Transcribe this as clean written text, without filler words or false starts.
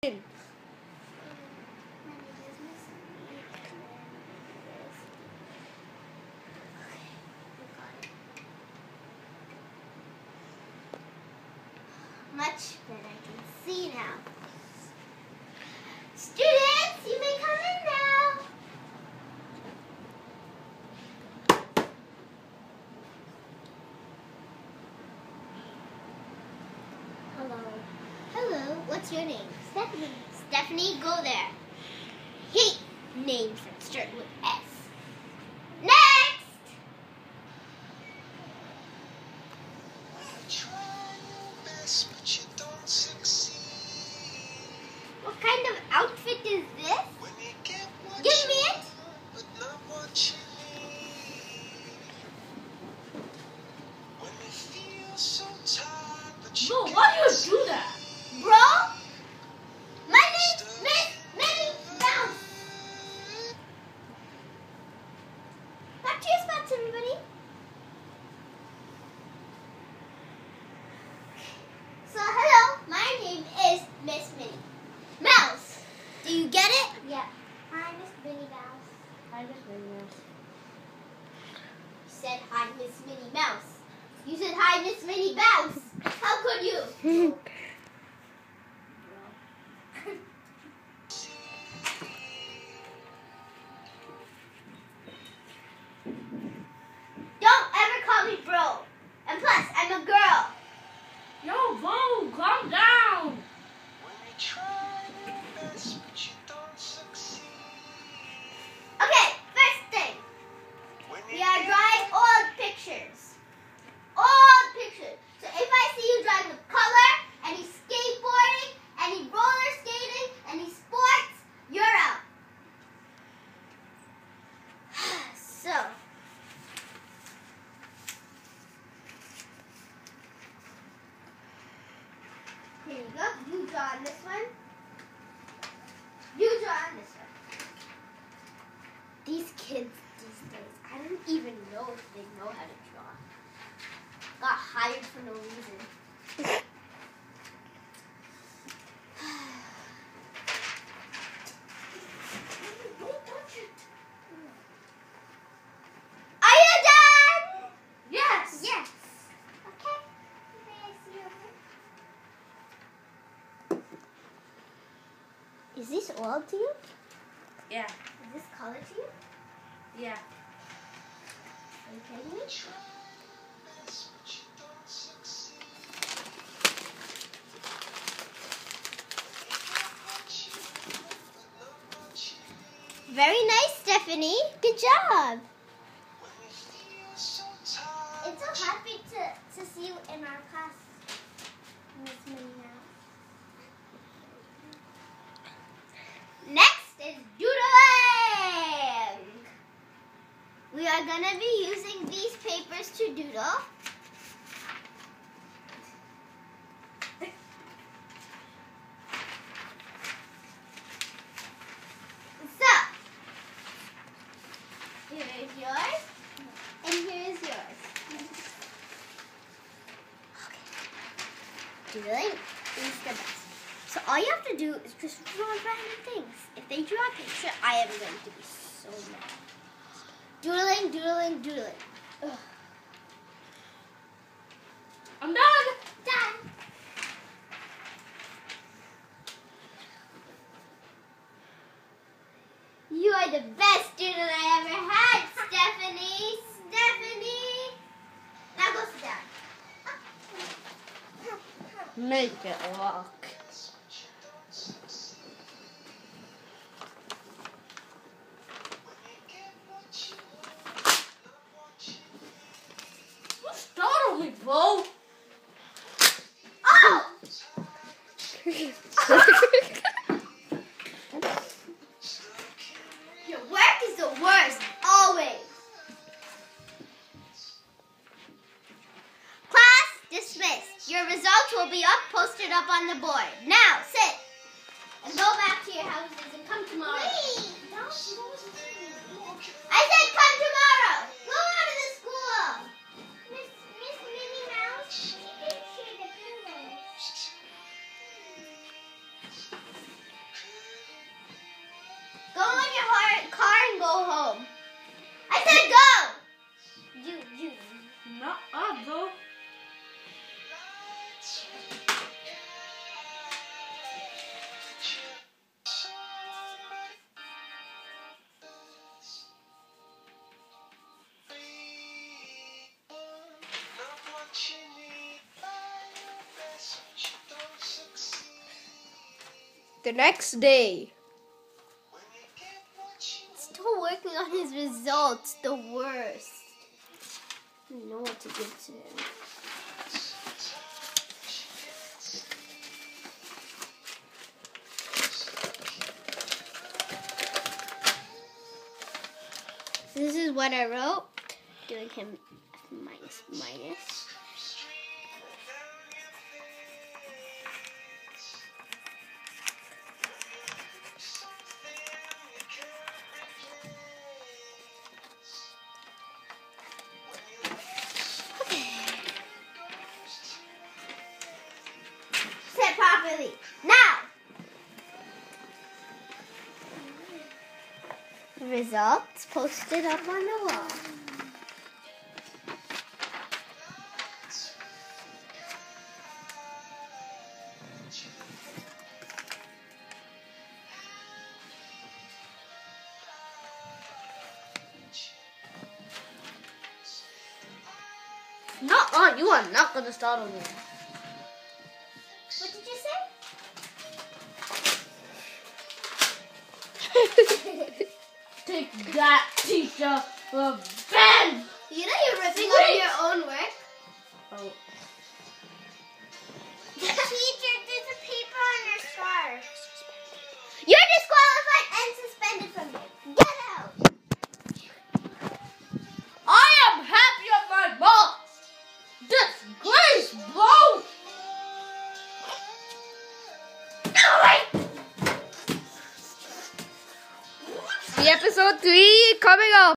Much better, I can see now. Students, you may come in now. Hello. Hello, what's your name? Stephanie. Stephanie, go there. Hate names that start with S. Next! What kind of outfit is this? Give me it. Bro, why do you do that? Bro, my name's Miss Minnie Mouse. Back to your spots, everybody. So, hello, my name is Miss Minnie Mouse. Do you get it? Yeah. Hi, Miss Minnie Mouse. Hi, Miss Minnie Mouse. You said hi, Miss Minnie Mouse. You said hi, Miss Minnie Mouse. How could you? Don't ever call me bro. And plus, I'm a girl. Yo, bro, calm down. Okay, first thing. We are drawing old pictures. Old pictures. So if I see you drawing with color, any skateboarding, any roller skating, any sports, you're out. So. Here you go. You draw on this one. You draw on this one. These kids these days, I don't even know if they know how to draw. Got hired for no reason. Don't touch it. Are you done? Yes. Yes. Okay. May I see your work? Is this all to you? Yeah. Is this color to you? Yeah. Are you kidding me? Very nice, Stephanie. Good job. It's so happy to see you in our class, Miss Minnie Mouse. Next is doodling. We are going to be using these papers to doodle. So, here is yours, and here is yours. Doodling is the best. So all you have to do is just draw random things. If they draw a picture, I am going to be so mad. Doodling, doodling, doodling. Ugh. I'm done. Done. You are the best student I ever had, Stephanie. Stephanie. Now go sit down. Make it walk. Startle me, bro. Oh! Your work is the worst, always. Class dismissed. Your results will be posted up on the board. Now, sit. And go back to your houses and come tomorrow. Please, don't. I said come tomorrow. Go out of the school. Miss Minnie Mouse, she didn't share the pillows. Go in your car and go home. I said go! You. Not up, though. The next day. Still working on his results. The worst. I don't know what to give to him. This is what I wrote. Giving him minus. Sit properly. Now. The results posted up on the wall. No, you are not gonna start on me. What did you say? Take that, teacher. Ben! You know you're ripping on your own work. Oh. Teacher, there's a paper on your scarf. You're disqualified and suspended from here. Get out. I am happy on my boss. Disgrace, bro. The episode 3 coming up.